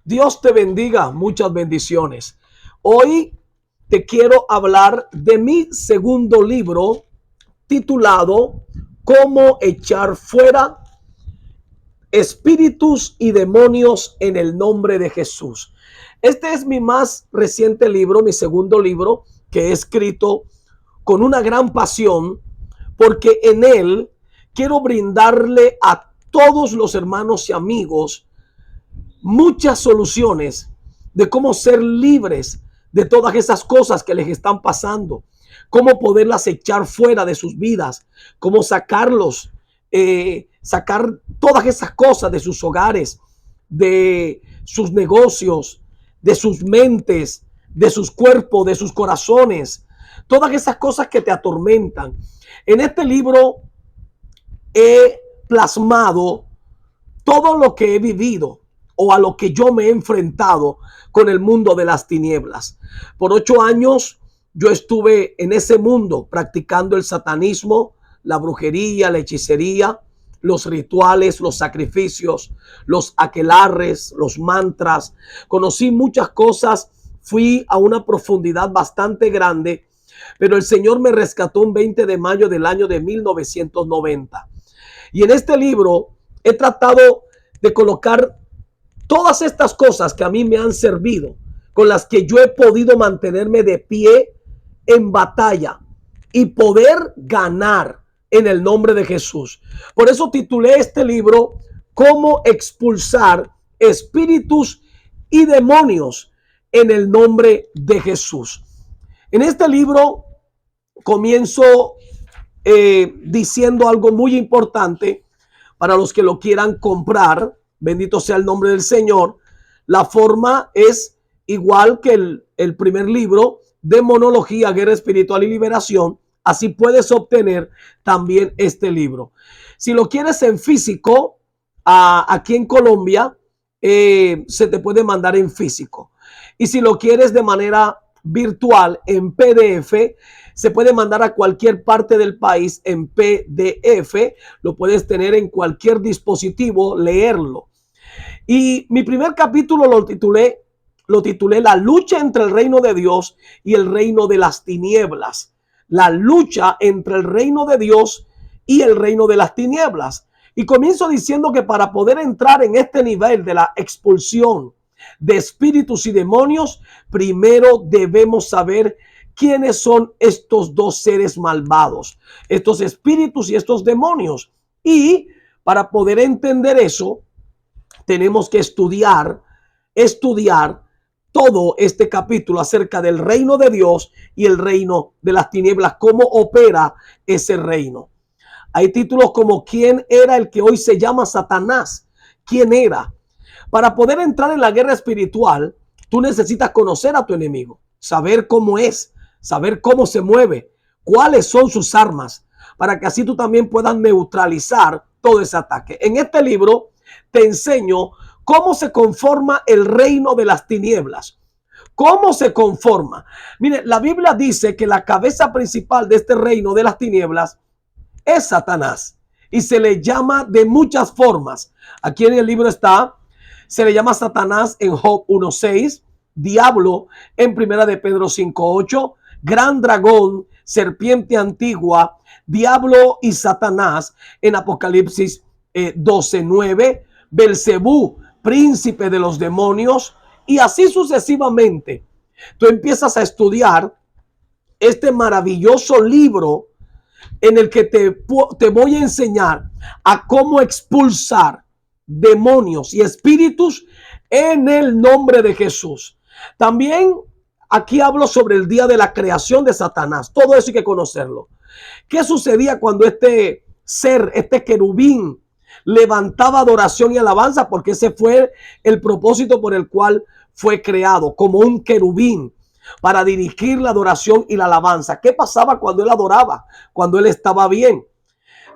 Dios te bendiga, muchas bendiciones. Hoy te quiero hablar de mi segundo libro titulado Cómo echar fuera espíritus y demonios en el nombre de Jesús. Este es mi más reciente libro, mi segundo libro que he escrito con una gran pasión, porque en él quiero brindarle a todos los hermanos y amigos muchas soluciones de cómo ser libres de todas esas cosas que les están pasando, cómo poderlas echar fuera de sus vidas, cómo sacarlos, sacar todas esas cosas de sus hogares, de sus negocios, de sus mentes, de sus cuerpos, de sus corazones, todas esas cosas que te atormentan. En este libro he plasmado todo lo que he vivido o a lo que yo me he enfrentado con el mundo de las tinieblas. Por 8 años yo estuve en ese mundo practicando el satanismo, la brujería, la hechicería, los rituales, los sacrificios, los aquelarres, los mantras. Conocí muchas cosas, fui a una profundidad bastante grande, pero el Señor me rescató un 20 de mayo del año de 1990. Y en este libro he tratado de colocar todas estas cosas que a mí me han servido, con las que yo he podido mantenerme de pie en batalla y poder ganar en el nombre de Jesús. Por eso titulé este libro Cómo expulsar espíritus y demonios en el nombre de Jesús. En este libro comienzo diciendo algo muy importante para los que lo quieran comprar. Bendito sea el nombre del Señor. La forma es igual que el primer libro, Demonología, Guerra Espiritual y Liberación. Así puedes obtener también este libro. Si lo quieres en físico, aquí en Colombia, se te puede mandar en físico. Y si lo quieres de manera virtual en PDF, se puede mandar a cualquier parte del país en PDF. Lo puedes tener en cualquier dispositivo, leerlo. Y mi primer capítulo lo titulé La lucha entre el reino de Dios y el reino de las tinieblas. La lucha entre el reino de Dios y el reino de las tinieblas. Y comienzo diciendo que para poder entrar en este nivel de la expulsión de espíritus y demonios, primero debemos saber quiénes son estos dos seres malvados, estos espíritus y estos demonios. Y para poder entender eso, tenemos que estudiar todo este capítulo acerca del reino de Dios y el reino de las tinieblas, cómo opera ese reino. Hay títulos como ¿quién era el que hoy se llama Satanás? ¿Quién era? Para poder entrar en la guerra espiritual, tú necesitas conocer a tu enemigo, saber cómo es, saber cómo se mueve, cuáles son sus armas, para que así tú también puedas neutralizar todo ese ataque. En este libro te enseño cómo se conforma el reino de las tinieblas. ¿Cómo se conforma? Mire, la Biblia dice que la cabeza principal de este reino de las tinieblas es Satanás y se le llama de muchas formas. Aquí en el libro está, se le llama Satanás en Job 1:6, diablo en Primera de Pedro 5:8, gran dragón, serpiente antigua, diablo y Satanás en Apocalipsis 12:9, Belcebú, príncipe de los demonios, y así sucesivamente. Tú empiezas a estudiar este maravilloso libro en el que te voy a enseñar a cómo expulsar demonios y espíritus en el nombre de Jesús. También aquí hablo sobre el día de la creación de Satanás. Todo eso hay que conocerlo. ¿Qué sucedía cuando este ser, este querubín, levantaba adoración y alabanza? Porque ese fue el propósito por el cual fue creado, como un querubín, para dirigir la adoración y la alabanza. ¿Qué pasaba cuando él adoraba? Cuando él estaba bien.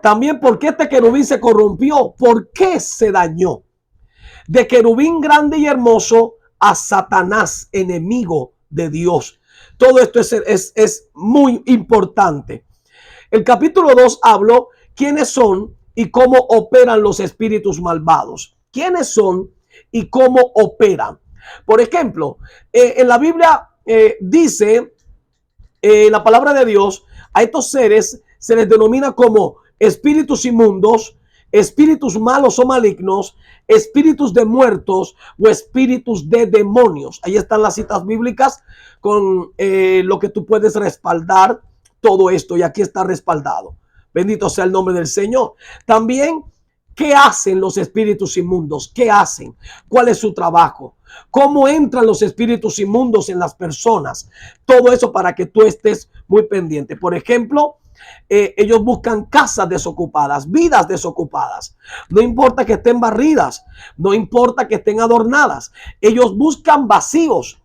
También, ¿por qué este querubín se corrompió? ¿Por qué se dañó? De querubín grande y hermoso a Satanás, enemigo de Dios. Todo esto es muy importante. El capítulo 2 habló quiénes son y cómo operan los espíritus malvados. ¿Quiénes son y cómo operan. Por ejemplo, en la Biblia dice, la palabra de Dios, a estos seres se les denomina como espíritus inmundos, espíritus malos o malignos, espíritus de muertos o espíritus de demonios. Ahí están las citas bíblicas con lo que tú puedes respaldar todo esto, y aquí está respaldado. Bendito sea el nombre del Señor. También, ¿qué hacen los espíritus inmundos? ¿Qué hacen? ¿Cuál es su trabajo? ¿Cómo entran los espíritus inmundos en las personas? Todo eso para que tú estés muy pendiente. Por ejemplo, ellos buscan casas desocupadas, vidas desocupadas. No importa que estén barridas, no importa que estén adornadas. Ellos buscan vacíos.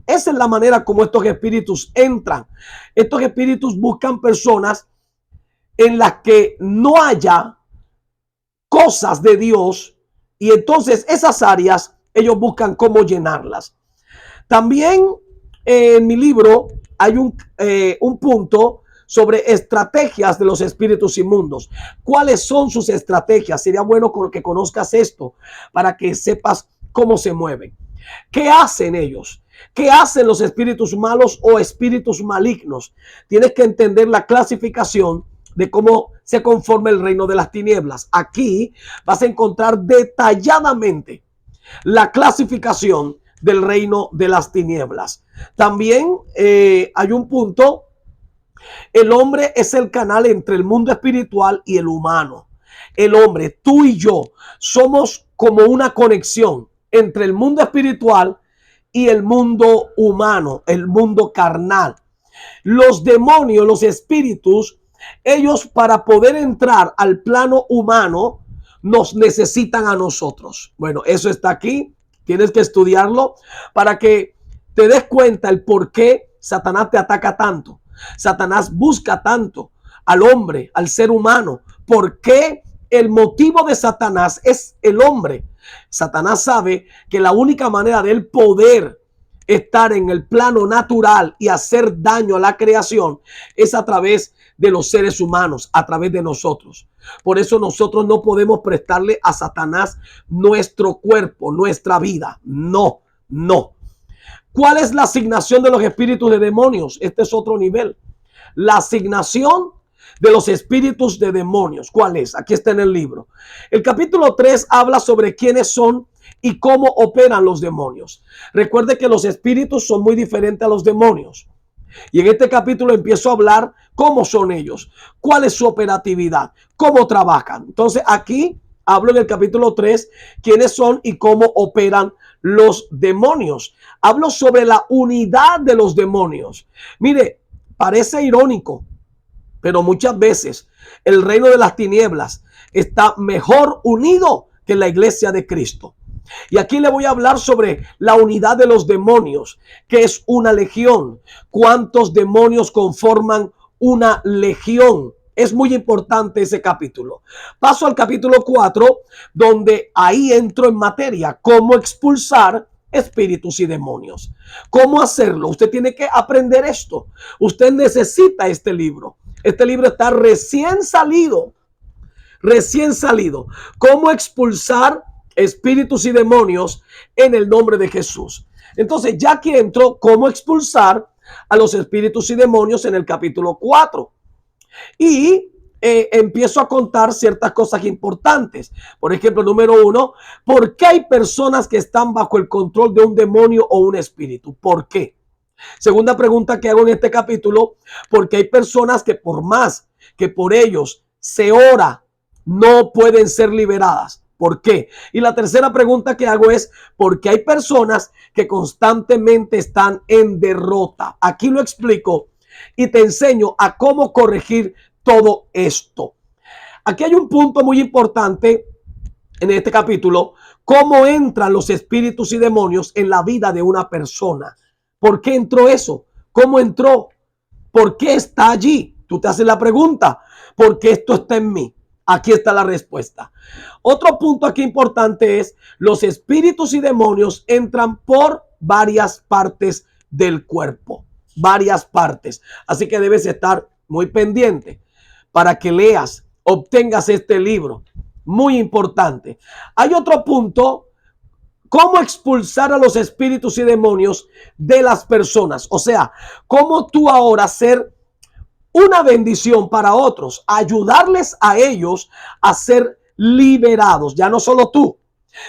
Esa es la manera como estos espíritus entran. Estos espíritus buscan personas en las que no haya cosas de Dios, y entonces esas áreas ellos buscan cómo llenarlas. También en mi libro hay un punto sobre estrategias de los espíritus inmundos. ¿Cuáles son sus estrategias? Sería bueno que conozcas esto para que sepas cómo se mueven. ¿Qué hacen ellos? ¿Qué hacen los espíritus malos o espíritus malignos? Tienes que entender la clasificación de cómo se conforma el reino de las tinieblas. Aquí vas a encontrar detalladamente la clasificación del reino de las tinieblas. También hay un punto: el hombre es el canal entre el mundo espiritual y el humano. El hombre, tú y yo, somos como una conexión entre el mundo espiritual y el mundo humano, el mundo carnal. Los demonios, los espíritus, ellos, para poder entrar al plano humano, nos necesitan a nosotros. Bueno, eso está aquí. Tienes que estudiarlo para que te des cuenta el por qué Satanás te ataca tanto. Satanás busca tanto al hombre, al ser humano. ¿Por qué? El motivo de Satanás es el hombre. Satanás sabe que la única manera de él poder estar en el plano natural y hacer daño a la creación es a través de los seres humanos, a través de nosotros. Por eso nosotros no podemos prestarle a Satanás nuestro cuerpo, nuestra vida. No, no. ¿Cuál es la asignación de los espíritus de demonios? Este es otro nivel. La asignación de los espíritus de demonios. ¿Cuál es? Aquí está en el libro. El capítulo 3 habla sobre quiénes son y cómo operan los demonios. Recuerde que los espíritus son muy diferentes a los demonios. Y en este capítulo empiezo a hablar cómo son ellos, cuál es su operatividad, cómo trabajan. Entonces aquí hablo en el capítulo 3 quiénes son y cómo operan los demonios. Hablo sobre la unidad de los demonios. Mire, parece irónico, pero muchas veces el reino de las tinieblas está mejor unido que la iglesia de Cristo. Y aquí le voy a hablar sobre la unidad de los demonios, que es una legión. ¿Cuántos demonios conforman una legión? Es muy importante ese capítulo. Paso al capítulo 4, donde ahí entro en materia, cómo expulsar espíritus y demonios. ¿Cómo hacerlo? Usted tiene que aprender esto. Usted necesita este libro. Este libro está recién salido. Recién salido. ¿Cómo expulsar espíritus y demonios en el nombre de Jesús? Entonces, ya que entró cómo expulsar a los espíritus y demonios en el capítulo 4. Y empiezo a contar ciertas cosas importantes. Por ejemplo, número 1, ¿por qué hay personas que están bajo el control de un demonio o un espíritu? ¿Por qué? Segunda pregunta que hago en este capítulo: ¿por qué hay personas que por más que por ellos se ora, no pueden ser liberadas? ¿Por qué? Y la tercera pregunta que hago es: ¿por qué hay personas que constantemente están en derrota? Aquí lo explico y te enseño a cómo corregir todo esto. Aquí hay un punto muy importante en este capítulo: cómo entran los espíritus y demonios en la vida de una persona. ¿Por qué entró eso? ¿Cómo entró? ¿Por qué está allí? Tú te haces la pregunta: ¿por qué esto está en mí? Aquí está la respuesta. Otro punto aquí importante es: los espíritus y demonios entran por varias partes del cuerpo. Varias partes. Así que debes estar muy pendiente para que leas, obtengas este libro. Muy importante. Hay otro punto cómo expulsar a los espíritus y demonios de las personas. O sea, cómo tú ahora ser una bendición para otros, ayudarles a ellos a ser liberados. Ya no solo tú,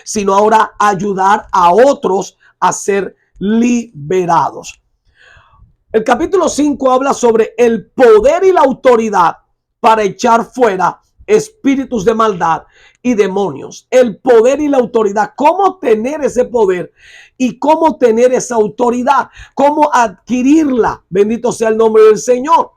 sino ahora ayudar a otros a ser liberados. El capítulo 5 habla sobre el poder y la autoridad para echar fuera espíritus de maldad y demonios. El poder y la autoridad, cómo tener ese poder y cómo tener esa autoridad, cómo adquirirla. Bendito sea el nombre del Señor.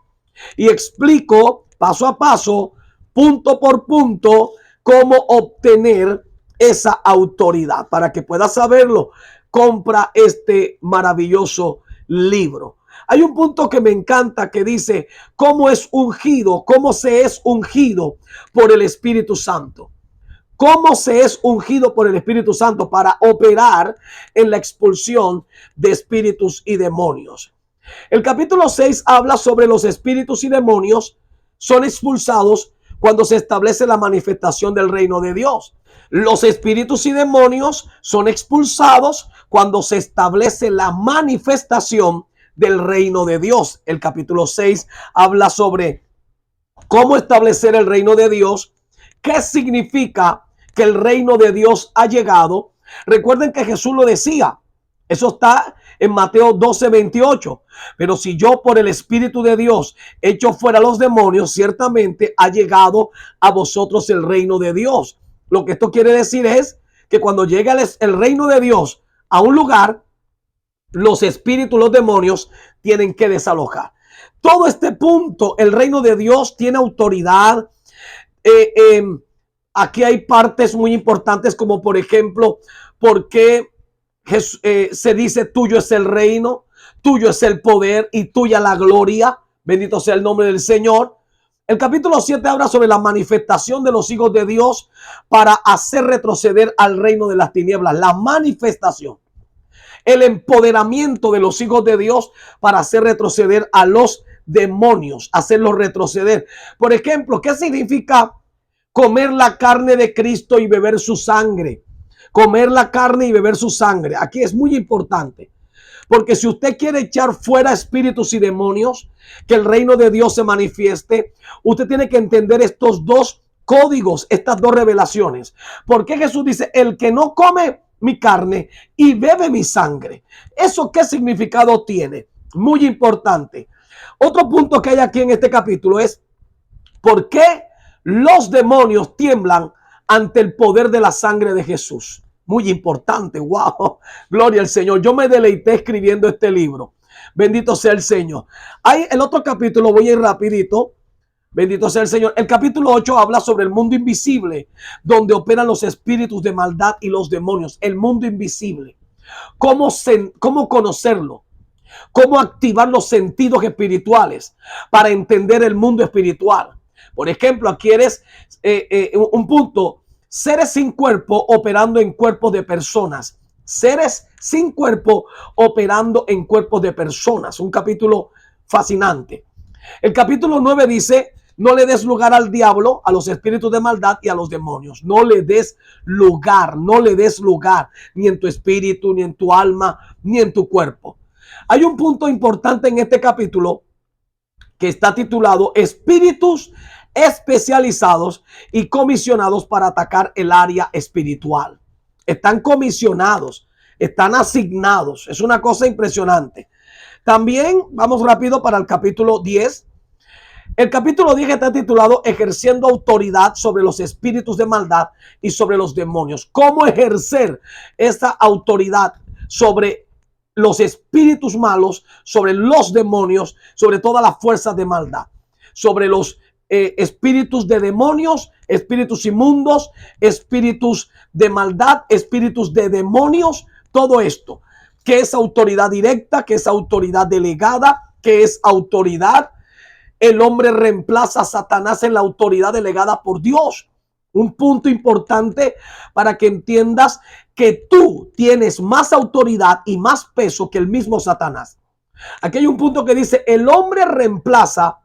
Y explico paso a paso, punto por punto, cómo obtener esa autoridad. Para que puedas saberlo, compra este maravilloso libro. Hay un punto que me encanta que dice cómo es ungido, cómo se es ungido por el Espíritu Santo. Cómo se es ungido por el Espíritu Santo para operar en la expulsión de espíritus y demonios. El capítulo 6 habla sobre los espíritus y demonios son expulsados cuando se establece la manifestación del reino de Dios. Los espíritus y demonios son expulsados cuando se establece la manifestación del reino de Dios. El capítulo 6 habla sobre cómo establecer el reino de Dios, qué significa que el reino de Dios ha llegado. Recuerden que Jesús lo decía, eso está en Mateo 12:28. Pero si yo por el Espíritu de Dios echo fuera los demonios, ciertamente ha llegado a vosotros el reino de Dios. Lo que esto quiere decir es que cuando llega el reino de Dios a un lugar, los espíritus, los demonios tienen que desalojar. Todo este punto, el reino de Dios tiene autoridad. Aquí hay partes muy importantes, como por ejemplo, ¿por qué se dice tuyo es el reino, tuyo es el poder y tuya la gloria? Bendito sea el nombre del Señor. El capítulo 7 habla sobre la manifestación de los hijos de Dios para hacer retroceder al reino de las tinieblas. La manifestación, el empoderamiento de los hijos de Dios para hacer retroceder a los demonios, hacerlos retroceder. Por ejemplo, ¿qué significa comer la carne de Cristo y beber su sangre? Comer la carne y beber su sangre. Aquí es muy importante, porque si usted quiere echar fuera espíritus y demonios, que el reino de Dios se manifieste, usted tiene que entender estos dos códigos, estas dos revelaciones. Porque Jesús dice, el que no come mi carne y bebe mi sangre. ¿Eso qué significado tiene? Muy importante. Otro punto que hay aquí en este capítulo es por qué los demonios tiemblan ante el poder de la sangre de Jesús. Muy importante. Wow. Gloria al Señor. Yo me deleité escribiendo este libro. Bendito sea el Señor. Hay el otro capítulo, voy a ir rapidito. Bendito sea el Señor. El capítulo 8 habla sobre el mundo invisible, donde operan los espíritus de maldad y los demonios. El mundo invisible. ¿Cómo conocerlo? ¿Cómo activar los sentidos espirituales para entender el mundo espiritual? Por ejemplo, aquí eres un punto, seres sin cuerpo operando en cuerpos de personas. Seres sin cuerpo operando en cuerpos de personas. Un capítulo fascinante. El capítulo 9 dice, no le des lugar al diablo, a los espíritus de maldad y a los demonios. No le des lugar, no le des lugar, ni en tu espíritu, ni en tu alma, ni en tu cuerpo. Hay un punto importante en este capítulo que está titulado Espíritus especializados y comisionados para atacar el área espiritual. Están comisionados, están asignados. Es una cosa impresionante. También vamos rápido para el capítulo 10. El capítulo 10 está titulado Ejerciendo autoridad sobre los espíritus de maldad y sobre los demonios. ¿Cómo ejercer esta autoridad sobre los espíritus malos, sobre los demonios, sobre todas las fuerzas de maldad, sobre los espíritus de demonios, espíritus inmundos, espíritus de maldad, espíritus de demonios? Todo esto, ¿qué es autoridad directa? ¿Qué es autoridad delegada? ¿Qué es autoridad? El hombre reemplaza a Satanás en la autoridad delegada por Dios. Un punto importante para que entiendas que tú tienes más autoridad y más peso que el mismo Satanás. Aquí hay un punto que dice, el hombre reemplaza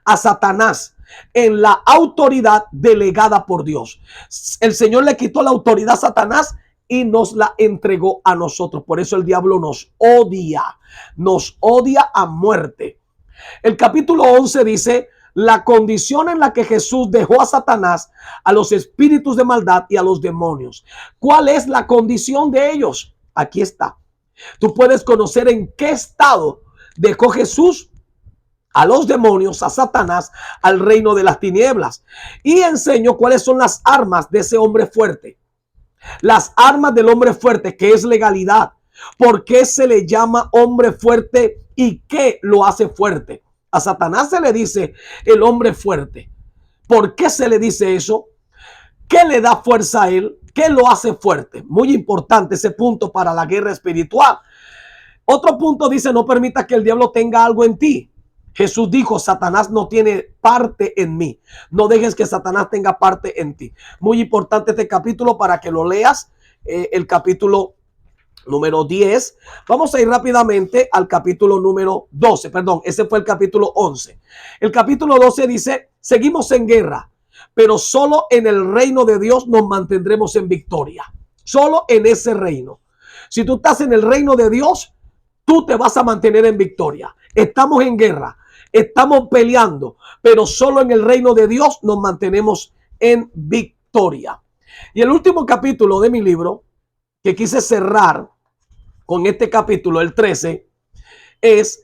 a Satanás en la autoridad delegada por Dios. El Señor le quitó la autoridad a Satanás y nos la entregó a nosotros. Por eso el diablo nos odia a muerte. El capítulo 11 dice la condición en la que Jesús dejó a Satanás, a los espíritus de maldad y a los demonios. ¿Cuál es la condición de ellos? Aquí está. Tú puedes conocer en qué estado dejó Jesús a los demonios, a Satanás, al reino de las tinieblas. Y enseño cuáles son las armas de ese hombre fuerte. Las armas del hombre fuerte, que es legalidad. ¿Por qué se le llama hombre fuerte y qué lo hace fuerte? A Satanás se le dice el hombre fuerte. ¿Por qué se le dice eso? ¿Qué le da fuerza a él? ¿Qué lo hace fuerte? Muy importante ese punto para la guerra espiritual. Otro punto dice, no permita que el diablo tenga algo en ti. Jesús dijo, Satanás no tiene parte en mí. No dejes que Satanás tenga parte en ti. Muy importante este capítulo para que lo leas. El capítulo número 10. Vamos a ir rápidamente al capítulo número 12. Perdón, ese fue el capítulo 11. El capítulo 12 dice, seguimos en guerra, pero solo en el reino de Dios nos mantendremos en victoria. Solo en ese reino. Si tú estás en el reino de Dios, tú te vas a mantener en victoria. Estamos en guerra, estamos peleando, pero solo en el reino de Dios nos mantenemos en victoria. Y el último capítulo de mi libro, que quise cerrar con este capítulo, el 13, es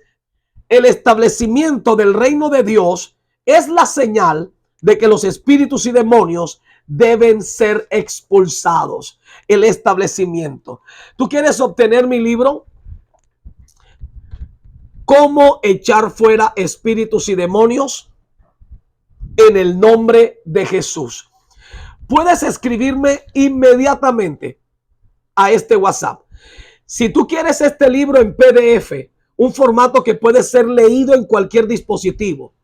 el establecimiento del reino de Dios es la señal de que los espíritus y demonios deben ser expulsados. El establecimiento. ¿Tú quieres obtener mi libro? ¿Cómo echar fuera espíritus y demonios? En el nombre de Jesús. Puedes escribirme inmediatamente a este WhatsApp. Si tú quieres este libro en PDF, un formato que puede ser leído en cualquier dispositivo,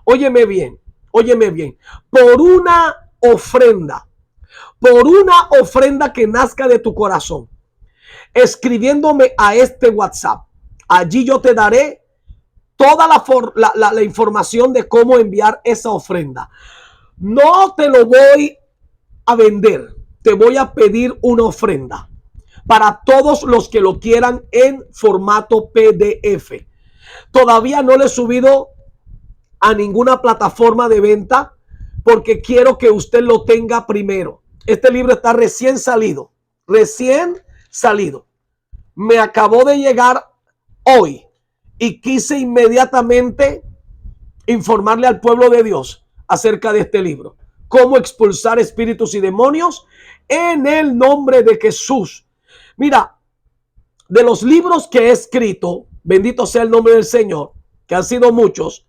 óyeme bien, por una ofrenda que nazca de tu corazón, escribiéndome a este WhatsApp, allí yo te daré toda la información de cómo enviar esa ofrenda. No te lo voy a vender, te voy a pedir una ofrenda para todos los que lo quieran en formato PDF. Todavía no lo he subido a ninguna plataforma de venta porque quiero que usted lo tenga primero. Este libro está recién salido. Me acabó de llegar hoy y quise inmediatamente informarle al pueblo de Dios acerca de este libro. Cómo expulsar espíritus y demonios en el nombre de Jesús. Mira, de los libros que he escrito, bendito sea el nombre del Señor, que han sido muchos,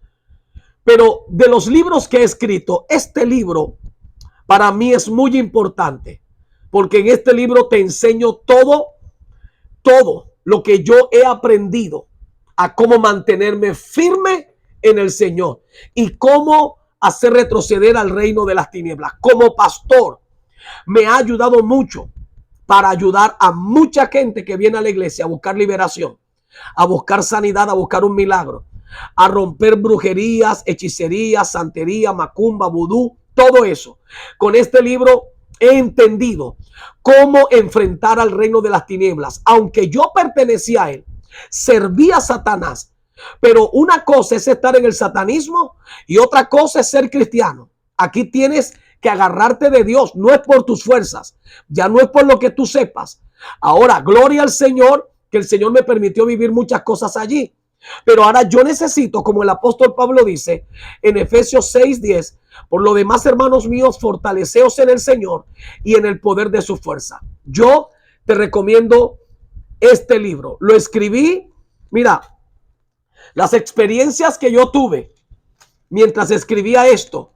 pero de los libros que he escrito, este libro para mí es muy importante, porque en este libro te enseño todo lo que yo he aprendido a cómo mantenerme firme en el Señor y cómo hacer retroceder al reino de las tinieblas. Como pastor, me ha ayudado mucho para ayudar a mucha gente que viene a la iglesia a buscar liberación, a buscar sanidad, a buscar un milagro, a romper brujerías, hechicerías, santería, macumba, vudú, todo eso. Con este libro he entendido cómo enfrentar al reino de las tinieblas. Aunque yo pertenecía a él, servía a Satanás, pero una cosa es estar en el satanismo y otra cosa es ser cristiano. Aquí tienes que agarrarte de Dios, no es por tus fuerzas, ya no es por lo que tú sepas. Ahora, gloria al Señor, que el Señor me permitió vivir muchas cosas allí. Pero ahora yo necesito, como el apóstol Pablo dice en Efesios 6:10, por lo demás, hermanos míos, fortaleceos en el Señor y en el poder de su fuerza. Yo te recomiendo este libro. Lo escribí, mira, las experiencias que yo tuve mientras escribía esto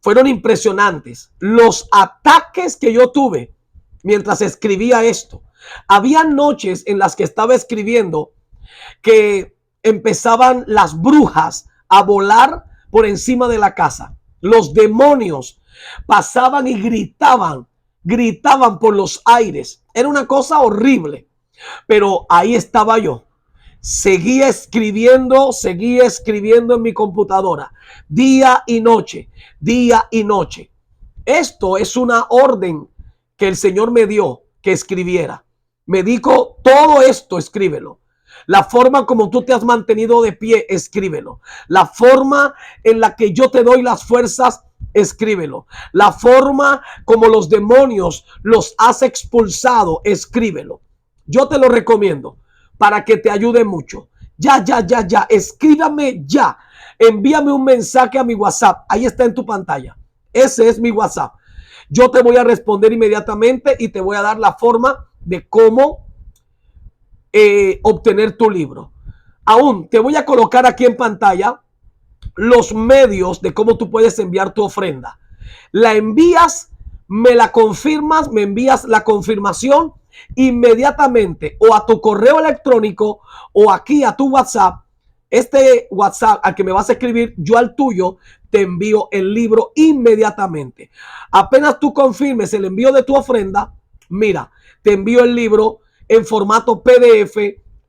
fueron impresionantes. Los ataques que yo tuve mientras escribía esto. Había noches en las que estaba escribiendo que empezaban las brujas a volar por encima de la casa. Los demonios pasaban y gritaban por los aires. Era una cosa horrible. Pero ahí estaba yo. Seguía escribiendo en mi computadora. Día y noche. Esto es una orden que el Señor me dio que escribiera. Me dijo, todo esto escríbelo. La forma como tú te has mantenido de pie, escríbelo. La forma en la que yo te doy las fuerzas, escríbelo. La forma como los demonios los has expulsado, escríbelo. Yo te lo recomiendo para que te ayude mucho. Ya. Escríbame ya. Envíame un mensaje a mi WhatsApp. Ahí está en tu pantalla. Ese es mi WhatsApp. Yo te voy a responder inmediatamente y te voy a dar la forma de cómo obtener tu libro. Aún te voy a colocar aquí en pantalla los medios de cómo tú puedes enviar tu ofrenda. La envías, me la confirmas, me envías la confirmación inmediatamente o a tu correo electrónico o aquí a tu WhatsApp. Este WhatsApp al que me vas a escribir, yo al tuyo te envío el libro inmediatamente. Apenas tú confirmes el envío de tu ofrenda, mira, te envío el libro en formato PDF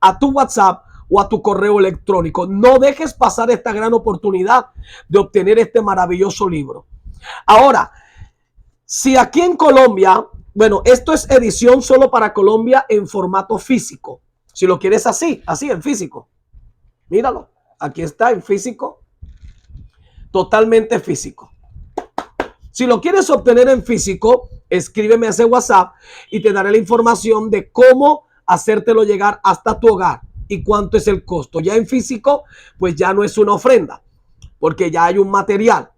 a tu WhatsApp o a tu correo electrónico. No dejes pasar esta gran oportunidad de obtener este maravilloso libro. Ahora, si aquí en Colombia, bueno, esto es edición solo para Colombia en formato físico. Si lo quieres así en físico. Míralo, aquí está en físico, totalmente físico. Si lo quieres obtener en físico, escríbeme a ese WhatsApp y te daré la información de cómo hacértelo llegar hasta tu hogar y cuánto es el costo. Ya en físico, pues ya no es una ofrenda, porque ya hay un material.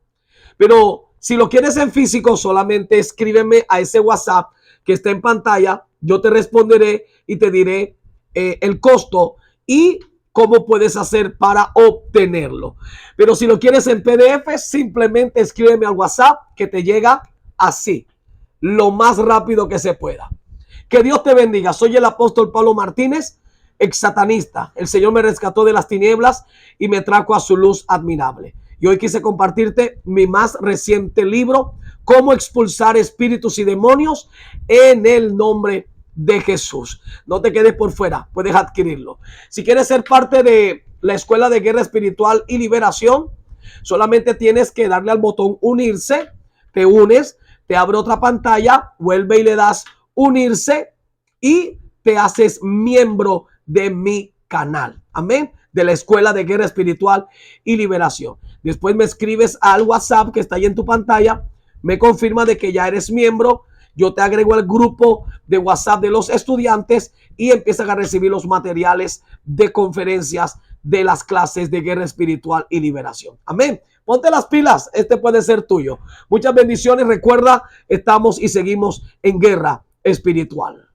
Pero si lo quieres en físico, solamente escríbeme a ese WhatsApp que está en pantalla. Yo te responderé y te diré el costo y cómo puedes hacer para obtenerlo. Pero si lo quieres en PDF, simplemente escríbeme al WhatsApp que te llega así, lo más rápido que se pueda. Que Dios te bendiga. Soy el apóstol Pablo Martínez, ex satanista. El Señor me rescató de las tinieblas y me trajo a su luz admirable. Y hoy quise compartirte mi más reciente libro, Cómo expulsar espíritus y demonios en el nombre de Jesús. No te quedes por fuera, puedes adquirirlo. Si quieres ser parte de la Escuela de Guerra Espiritual y Liberación, solamente tienes que darle al botón unirse, te unes, te abre otra pantalla, vuelve y le das unirse y te haces miembro de mi canal. Amén. De la Escuela de Guerra Espiritual y Liberación. Después me escribes al WhatsApp que está ahí en tu pantalla, me confirma de que ya eres miembro. Yo te agrego al grupo de WhatsApp de los estudiantes y empiezan a recibir los materiales de conferencias de las clases de guerra espiritual y liberación. Amén. Ponte las pilas. Este puede ser tuyo. Muchas bendiciones. Recuerda, estamos y seguimos en guerra espiritual.